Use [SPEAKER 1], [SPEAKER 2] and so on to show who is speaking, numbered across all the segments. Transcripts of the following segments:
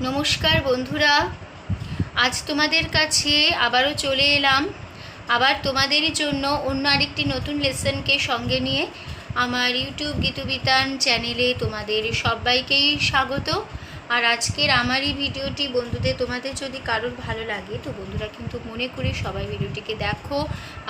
[SPEAKER 1] নমস্কার বন্ধুরা, আজ তোমাদের কাছে আবারও চলে এলাম আবার তোমাদেরই জন্য অন্য আরেকটি নতুন লেসনকে সঙ্গে নিয়ে। আমার ইউটিউব গীতবিতান চ্যানেলে তোমাদের সবাইকেই স্বাগত। আর আজকের আমার এই ভিডিওটি বন্ধুদের তোমাদের যদি কারোর ভালো লাগে তো বন্ধুরা কিন্তু মনে করে সবাই ভিডিওটিকে দেখো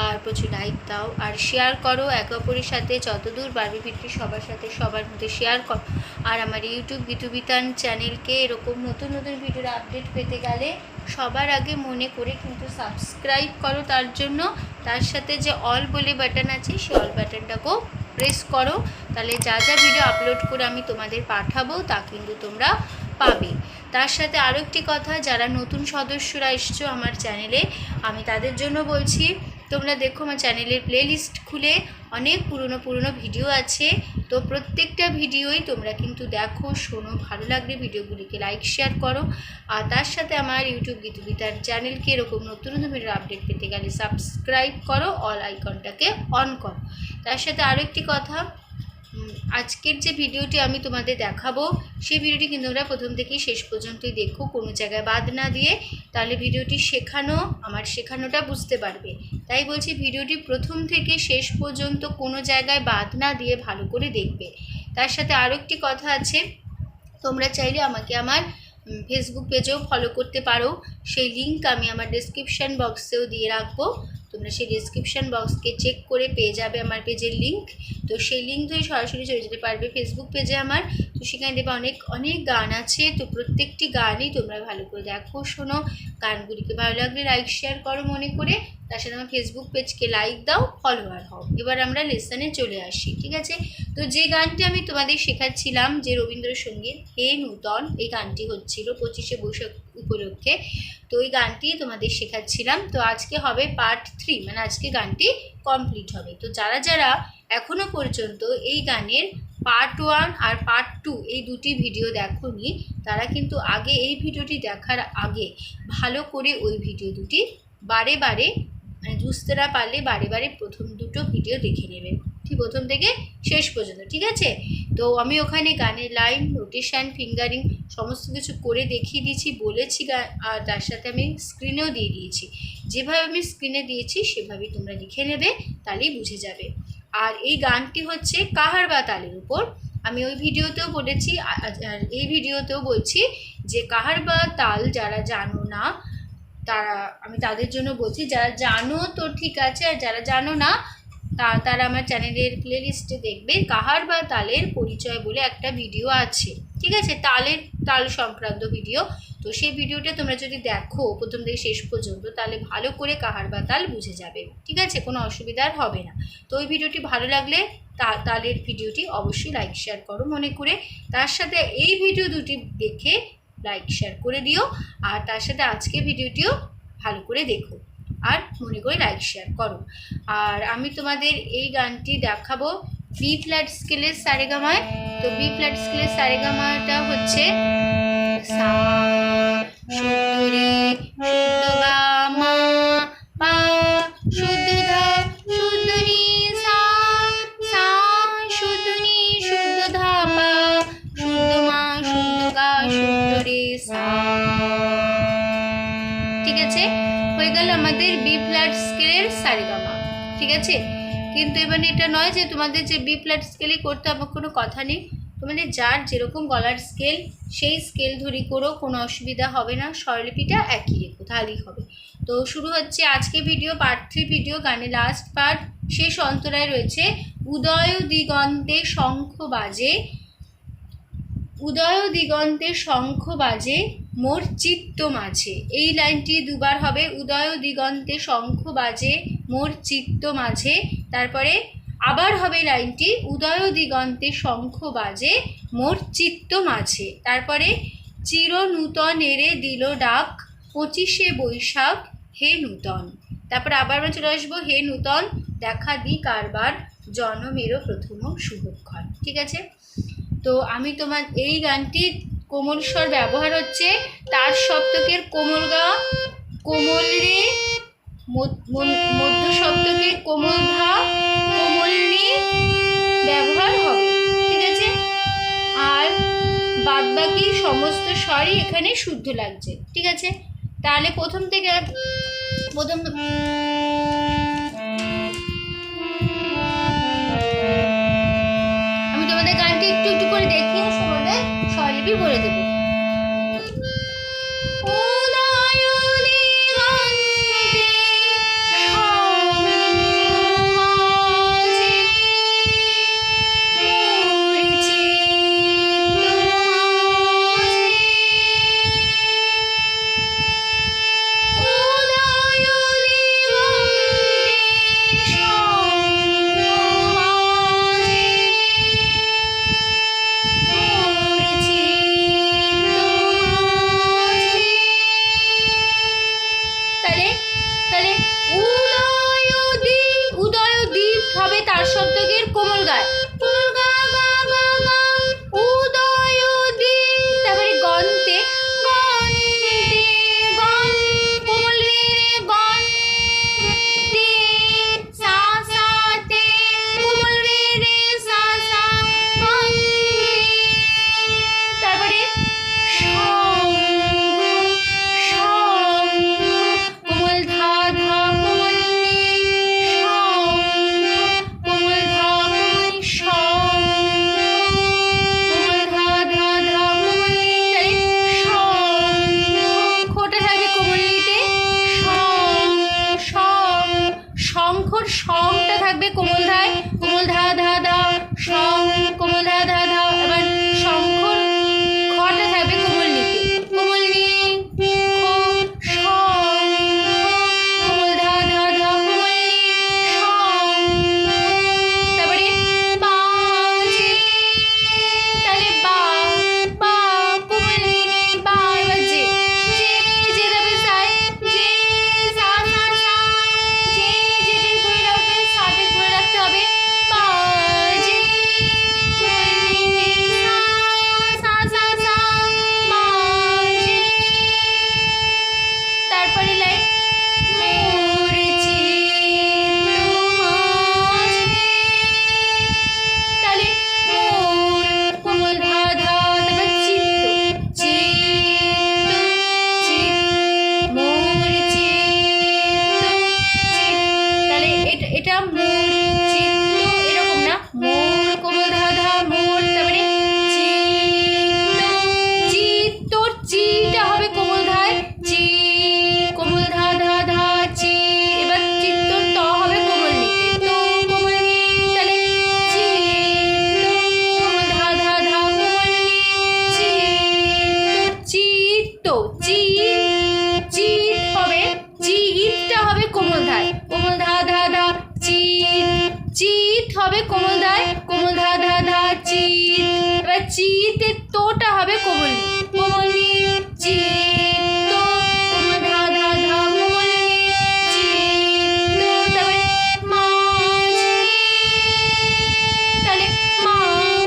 [SPEAKER 1] আর প্রচুর লাইক দাও আর শেয়ার করো একে অপরের সাথে, যতদূর পারবে ভিডিওটি সবার সাথে সবার মধ্যে শেয়ার করো। আর আমার ইউটিউব গীতবিতান চ্যানেলকে এরকম নতুন নতুন ভিডিওর আপডেট পেতে গেলে সবার আগে মনে করে কিন্তু সাবস্ক্রাইব করো। তার জন্য তার সাথে যে অল বলে বাটন আছে সেই অল বাটনটাকেও প্রেস করো, তাহলে যা যা ভিডিও আপলোড করে আমি তোমাদের পাঠাবো তা কিন্তু তোমরা পাবে। তার সাথে আরও একটি কথা, যারা নতুন সদস্যরা এসছো আমার চ্যানেলে আমি তাদের জন্য বলছি, তোমরা দেখো আমার চ্যানেলের প্লেলিস্ট খুলে অনেক পুরনো ভিডিও আছে, তো প্রত্যেকটা ভিডিওই তোমরা কিন্তু দেখো, শোনো, ভালো লাগলে ভিডিওগুলিকে লাইক শেয়ার করো। আর তার সাথে আমার ইউটিউব গীতবিতার চ্যানেলকে এরকম নতুন নতুন ভিডিওর আপডেট পেতে গেলে সাবস্ক্রাইব করো, অল আইকনটাকে অন করো। তার সাথে আরও একটি কথা, আজকের যে ভিডিওটি আমি তোমাদের দেখাবো সেই ভিডিওটি কিন্তু তোমরা প্রথম থেকেই শেষ পর্যন্তই দেখো, কোনো জায়গায় বাদ না দিয়ে, তাহলে ভিডিওটি আমার শেখানোটা বুঝতে পারবে। তাই বলছি ভিডিওটি প্রথম থেকে শেষ পর্যন্ত কোনো জায়গায় বাদ না দিয়ে ভালো করে দেখবে। তার সাথে আরও একটি কথা আছে, তোমরা চাইলে আমাকে আমার ফেসবুক পেজেও ফলো করতে পারো, সেই লিঙ্ক আমি আমার ডেসক্রিপশান বক্সেও দিয়ে রাখবো। তোমরা সেই ডেসক্রিপশান বক্সকে চেক করে পেয়ে যাবে আমার পেজের লিঙ্ক, তো সেই লিঙ্ক ধরে সরাসরি চলে যেতে পারবে ফেসবুক পেজে আমার। তো সেখানে দেবে অনেক গান আছে, তো প্রত্যেকটি গানই তোমরা ভালো করে দেখো, শোনো, গানগুলিকে ভালো লাগলে লাইক শেয়ার করো মনে করে। তার সাথে আমার ফেসবুক পেজকে লাইক দাও, ফলোয়ার হও। এবার আমরা লেসনে চলে আসি, ঠিক আছে? তো যে গানটি আমি তোমাদের শেখাচ্ছিলাম, যে রবীন্দ্রসঙ্গীত হে নূতন, এই গানটি হচ্ছিল 25শে বৈশাখ উপলক্ষে, তো ওই গানটি তোমাদের শেখাচ্ছিলাম। তো আজকে হবে পার্ট 3, মানে আজকে গানটি কমপ্লিট হবে। তো যারা যারা এখনও পর্যন্ত এই গানের পার্ট 1 আর পার্ট 2 এই দুটি ভিডিও দেখোনি, তারা কিন্তু আগে এই ভিডিওটি দেখার আগে ভালো করে ওই ভিডিও দুটি বারে মানে বুঝতে না পারলে বারে প্রথম দুটো ভিডিও দেখে নেবে, ঠিক প্রথম থেকে শেষ পর্যন্ত, ঠিক আছে? তো আমি ওখানে গানের লাইন, নোটেশন, ফিঙ্গারিং সমস্ত কিছু করে দেখিয়ে দিয়েছি, বলেছি, আর তার সাথে আমি স্ক্রিনেও দিয়ে দিয়েছি। যেভাবে আমি স্ক্রিনে দিয়েছি সেভাবেই তোমরা লিখে নেবে, তাহলেই বুঝে যাবে। আর এই গানটি হচ্ছে কাহার বা তালের উপর। আমি ওই ভিডিওতেও বলেছি আর এই ভিডিওতেও বলছি যে কাহার বা তাল যারা জানো না আমি তাদের জন্য বলছি, যারা জানো তো ঠিক আছে, আর যারা জানো না তারা আমার চ্যানেলের প্লেলিস্টে দেখবে কাহার বা তালের পরিচয় বলে একটা ভিডিও আছে, ঠিক আছে? তাল সংক্রান্ত ভিডিও। তো সেই ভিডিওটা তোমরা যদি দেখো প্রথম থেকে শেষ পর্যন্ত, তাহলে ভালো করে কাহার বা তাল বুঝে যাবে, ঠিক আছে? কোনো অসুবিধা হবে না। তো ওই ভিডিওটি ভালো লাগলে তালের ভিডিওটি অবশ্যই লাইক শেয়ার করো মনে করে। তার সাথে এই ভিডিও দুটি দেখে লাইক শেয়ার করে দিও, আর তার সাথে আজকে ভিডিওটিও ভালো করে দেখো আর মনে করে লাইক শেয়ার করো। আর আমি তোমাদের এই গানটি দেখাবো বি ফ্ল্যাট স্কেলের সারেগামায়। তো বি ফ্ল্যাট স্কেলের সারেগামাটা হচ্ছে সা শুদ্ধ রে শুদ্ধ গা মা পা শুদ্ধ ধা শুদ্ধ নি সা সা শুদ্ধ নি শুদ্ধ ধা পা শুদ্ধ মা শুদ্ধ গা শুদ্ধ রে সা, ঠিক আছে? হয়ে গেল আমাদের বি ফ্ল্যাট স্কেলের সারেগামা, ঠিক আছে? কিন্তু এবারে এটা নয় যে তোমাদের যে বি ফ্ল্যাট স্কেলই করতে হবে, কোনো কথা নেই। তোমাদের যার যেরকম গলার স্কেল সেই স্কেল ধরি করো, কোনো অসুবিধা হবে না, স্বরলিপিটা একই রেখো, তাহলেই হবে। তো শুরু হচ্ছে আজকে ভিডিও পার্ট 3 ভিডিও। গানে লাস্ট পার্ট শেষ অন্তরায় রয়েছে উদয় দিগন্তে শঙ্খ বাজে, উদয় দিগন্তে শঙ্খ বাজে মোর চিত্ত মাঝে। এই লাইনটি দুবার হবে, উদয় দিগন্তে শঙ্খ বাজে মোর চিত্ত মাঝে। তারপরে আবার হবে লাইনটি উদয় দিগন্তে শঙ্খ বাজে মোর চিত্ত মাঝে। তারপরে চির নূতন এরে দিল ডাক 25শে বৈশাখ হে নূতন। তারপরে আবার আমরা চলে আসবো হে নূতন দেখা দি কারবার জনমেরও প্রথম শুভক্ষণ, ঠিক আছে? তো আমি তোমার এই গানটি কোমল স্বর ব্যবহার হচ্ছে, তার সপ্তকের কোমল গা, কোমল রে, মধ্য সপ্তকের কোমল ধা, কোমল নি ব্যবহার হবে, ঠিক আছে? আর বাদবাকি সমস্ত স্বরই এখানে শুদ্ধ লাগছে। ঠিক আছে, তাহলে প্রথম আমি তোমাদের গানটি একটু একটু করে দেখিয়ে তোমাদের স্বরলিপি বলে দেবো। তার শব্দকের কোমল গায়, কোমল গা গা গা গা, উদয় দ্বীপ। তারপরে গন্তে গন্তে গন, কোমল রে রে গন তে, সা সা তে, কোমল রে রে সা সা গন তে। তারপরে কোমল ধা ধা, কোমল নি, শঙ্খর শংটা থাকবে কোমল ধায়, কোমল ধা ধা ধা, শং, কোমল ধা ধা ধা। এবার শঙ্খর খটা থাকবে কোমল নিতে, কোমল নি, কোমল ধা ধা ধা, কোমল নি, তারপরে বাজে, তাহলে বা বা, কোমল নি বা। এবার যে যে যাবে সাই, যে সা সা সা, যে ধরে রাখবে, সাটে ধরে রাখতে হবে। বাজে, কোমল নি সা সা সা সা, বাজে। তারপরে লাইন মোর চিত্ত মাঝে, তাহলে মোর, কোমল ধা ধা, তারপর চিত্ত, চিত্ত চিত, মোর চিত্ত চিত। তাহলে এটা মোর চিত্ত, এরকম না, মোর, কোমল ধা ধা, মোর। তারপরে চিত্ত, চিত্তর চিটা হবে কোমল ধায়, চি, কোমল ধা ধা ধা, চি। এবার চিত্তর ত হবে কোমল নিতে, তো, কোমল নি। তাহলে চিত্ত, কোমল ধা ধা ধা, কোমল নি, চিত্ত, চিত, চিত হবে, চিতটা হবে কোমল ধায়, কোমল ধা ধা ধা, চিত, চিত হবে কোমল ধায়, কোমল ধা ধা ধা, চিত। এবার চিতের তোটা হবে কোমল নি, কোমল নি, চিত্ত, কোমল ধা ধা ধা, কোমল নি, চিত্ত। তারপরে মাঝে, তাহলে মা,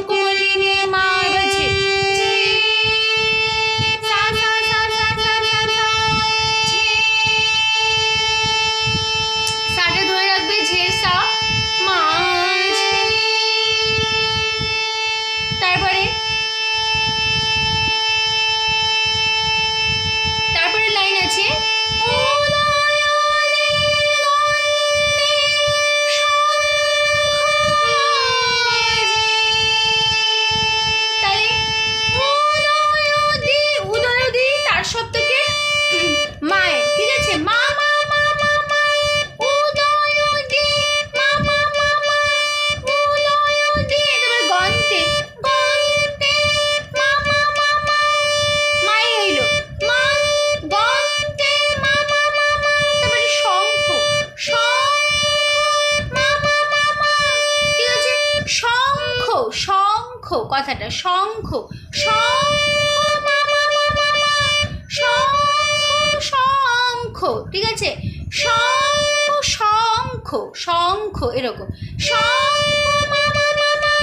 [SPEAKER 1] কোমল নি মা। এবার ঝে, সা সা সা সা সা সা সা, ঝে, সাটে ধরে রাখবে, ঝে সা, মাঝে। তারপরে লাইন আছে তার শব্দকে মায়। ঠিক আছে, মা মা মা মা মা, উদয় দি, মা মা মা মা, উদয় দি। এবার গন্তে গন্তে, মা মা মা মা, মাই হইল মা, গন্তে মা মা মা মা। তারপরে শঙ্খ, শঙ্খ, মা মা মা মা। ঠিক আছে, শঙ্খ, শঙ্খ কথাটা, শঙ্খ, শঙ্খ, মা মা মা মা মা, শঙ্খ, শঙ্খ। ঠিক আছে, শঙ্খ, শঙ্খ, শঙ্খ, এরকম শঙ্খ, মা মা মা মা,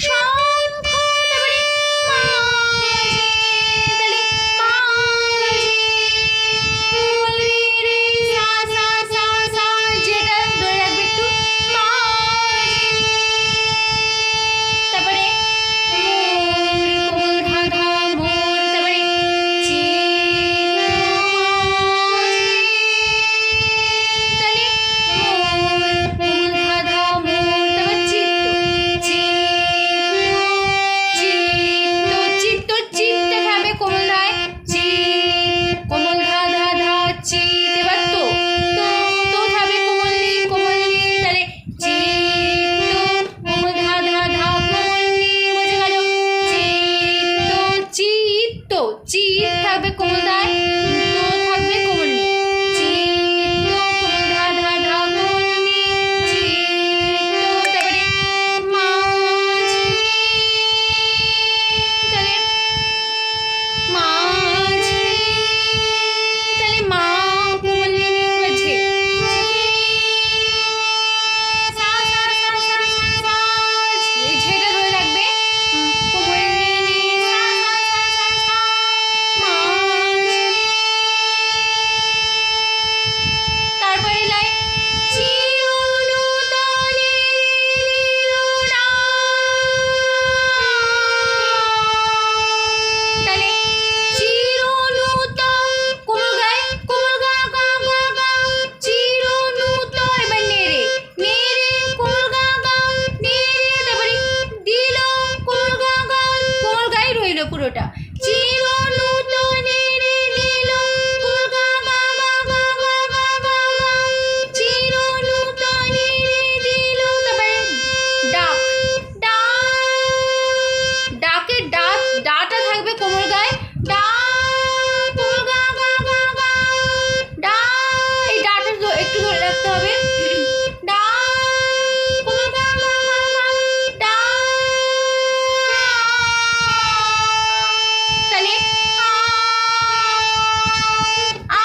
[SPEAKER 1] শঙ্খ। তারপরে মাঝে, তাহলে মাঝে, রে রে সা সা সা সা, যেটা ধরে রাখবে একটু, মাঝে। তারপরে মোর, কোমল ধা ধা, থাকবে কোমল ধায়, তো থাকবে কোমল নি। চিত্ত কোমল ধা ধা ধা কোমল নি, চিত্ত। তারপরে মাঝি, তাহলে মাঝি, তাহলে মা কোমল নি নি, এবার ঝে। সা সা সা সা সা সা, এই ঝেটা ধরে রাখবে। কোমল নি নি, সা সা সা সা সা, মাঝি। তারপরে লাই চিরনূতনে লীলা। তাহলে চিরনূতন কোমল গায়, কোমল গা গা গা গা, চিরনূতন। এবার নেড়ে নেড়ে কোমল গা গা, নেড়ে। তারপরে দিল কোমল গা গা, কোমল গায়ে রইল পুরোটা। চিরনূতনে দিল কোমল গা গা গা গা গা গা গা গা, চিরনূতনে দিল। তারপরে ডাক, ডাক, ডাকের ডাক, ডাটা থাকবে কোমল গায়ে। ডাক কোমল গা গা গা গা, ডাক। এই ডাটা একটু ধরে রাখতে হবে। ডাক কোমল গা গা গা গা, ডাক। তাহলে আ,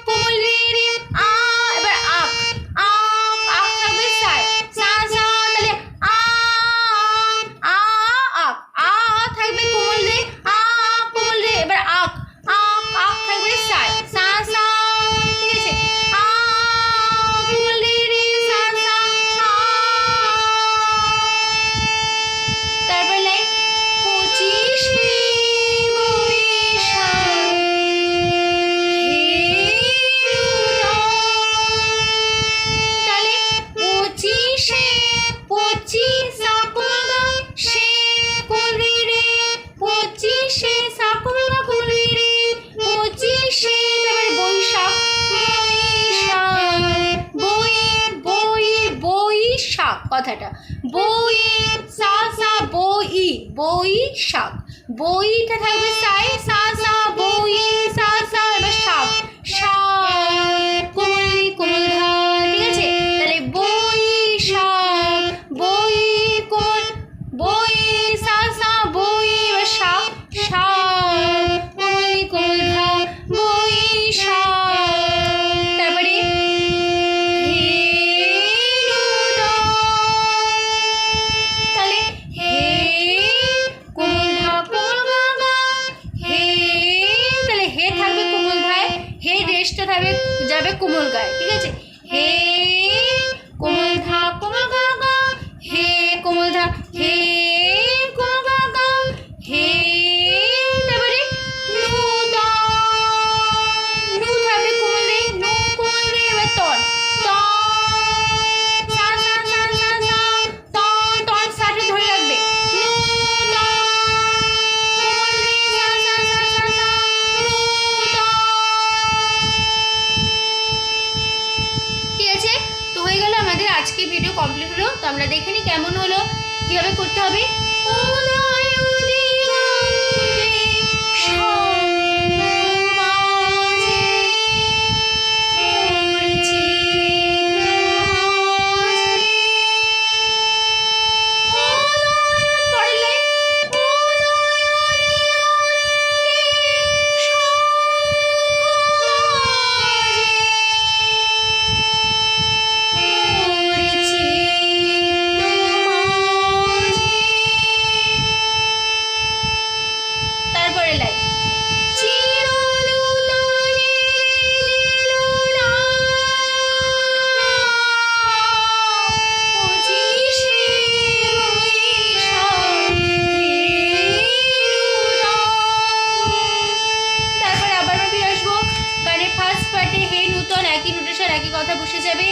[SPEAKER 1] কোমল রে রে, আ। এবার আক, আক, আক থাকবে সায়, সা সা। তাহলে আ, আ, আক, আ থাকবে কোমল রে, আ কোমল রে। এবার আক, আক, আক থাকবে সায়, সা সা। ঠিক আছে, আ কোমল রে রে, সা সা, আ। তারপর লাই 25শে বৈশাখ হে নূতন। তাহলে 25শে, 25 সা কোমল গা, শে কোমল রে রে, 25শে সা কোমল গা কোমল রে রে, 25শে। তারপরে বৈশাখ, বৈশাখ, বই, বই, বৈশাখ কথাটা, বই, সা সা, বই, বৈশাখ। বইটা থাকবে সায়, সা সা, বই, সা সা। এবার শাক, শাক কোমল নি কোমল ধা। ঠিক আছে, তাহলে বৈশাখ, বই কোমল, বই, সা সা, বই। এবার শাক, শাক কোমল নি কোমল ধা, বৈশাখ। তারপরে হে নূতন। তাহলে হে কোমল ধা কোমল গা গা, হে। তাহলে হে থাকবে কোমল ধায়, হে রেশটা থাকবে যাবে কোমল গায়ে। ঠিক আছে, হে কোমল ধা কোমল গা গা, হে কোমল ধা, হে কোমল গা গা, হে। তারপরে নূতন, নু থাকবে কোমল রে, নু কোমল রে। এবার তন, তন, সা সা সা সা সা, তন, তন সাটা ধরে রাখবে। নূতন কোমল রে, সা সা সা সা সা, নূতন। ঠিক আছে, তো হয়ে গেল আমাদের আজকে ভিডিও কমপ্লিট হলো। তো আমরা দেখে নিই কেমন হলো, কিভাবে করতে হবে। উদয় দিগন্তে সমাজে মূর্ছিত হাসি। উদয়, পরের লাইন, উদয় দিগন্তে তারপরে লাই চিরনূতনে দিল না, 25শে বৈশাখ হে নূতন। তারপরে আবার আমি ফিরে আসবো। গানের ফার্স্ট পার্টে হে নূতন একই নোটেশন, একই কথা বসে যাবে।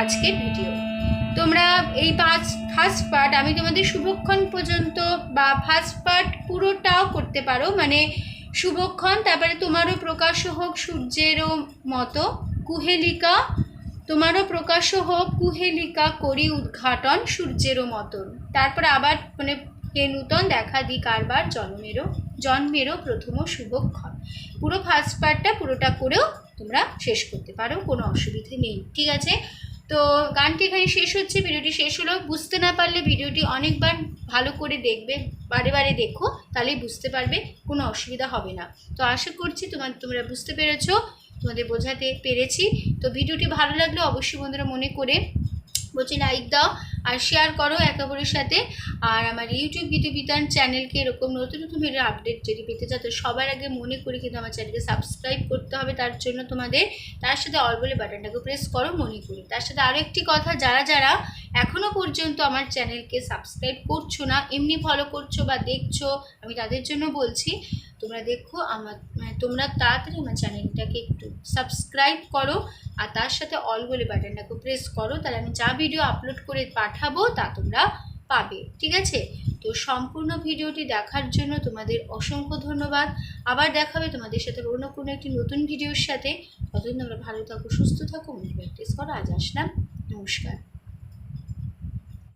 [SPEAKER 1] আজকের ভিডিও। তোমরা এই ফার্স্ট পার্ট আমি তোমাদের শুভক্ষণ পর্যন্ত বা ফার্স্ট পার্ট পুরোটাও করতে পারো, মানে শুভক্ষণ, তারপরে তোমারও প্রকাশ হোক সূর্যেরও মতো কুহেলিকা, তোমারও প্রকাশ হোক কুহেলিকা করি উদ্ঘাটন সূর্যেরও মতন, তারপরে আবার মানে হে নূতন দেখা দি কারবার জন্মেরও প্রথম শুভক্ষণ। পুরো ফার্স্ট পার্টটা পুরোটা করেও তোমরা শেষ করতে পারো, কোনো অসুবিধে নেই, ঠিক আছে? তো গানটি এখানে শেষ হচ্ছে, ভিডিওটি শেষ হলো। বুঝতে না পারলে ভিডিওটি অনেকবার ভালো করে দেখবে, বারে বারে দেখো, তাহলেই বুঝতে পারবে, কোনো অসুবিধা হবে না। তো আশা করছি তোমরা বুঝতে পেরেছো, তোমাদের বোঝাতে পেরেছি। তো ভিডিওটি ভালো লাগলে অবশ্যই বন্ধুরা মনে করে বলছি লাইক দাও আর শেয়ার করো একে অপরের সাথে। আর আমার ইউটিউব গীতবিতান চ্যানেলকে এরকম নতুন নতুন ভিডিও আপডেট যদি পেতে চাও তো সবার আগে মনে করি কিন্তু আমার চ্যানেলকে সাবস্ক্রাইব করতে হবে, তার জন্য তোমাদের তার সাথে অল বলে বাটনটাকে প্রেস করো মনে করি। তার সাথে আরও একটি কথা, যারা এখনও পর্যন্ত আমার চ্যানেলকে সাবস্ক্রাইব করছো না, এমনি ফলো করছো বা দেখছো, আমি তাদের জন্য বলছি তোমরা দেখো তোমরা তাড়াতাড়ি আমার চ্যানেলটাকে একটু সাবস্ক্রাইব করো আর তার সাথে অল বলে বাটনটাকে প্রেস করো, তাহলে আমি যা ভিডিও আপলোড করে পাঠাবো তা তোমরা পাবে, ঠিক আছে? তো সম্পূর্ণ ভিডিওটি দেখার জন্য তোমাদের অসংখ্য ধন্যবাদ। আবার দেখাবে তোমাদের সাথে অন্য কোনো একটি নতুন ভিডিওর সাথে। ততদিন তোমরা ভালো থাকো, সুস্থ থাকো, মনে প্র্যাকটিস করো। আজ আসলাম, নমস্কার।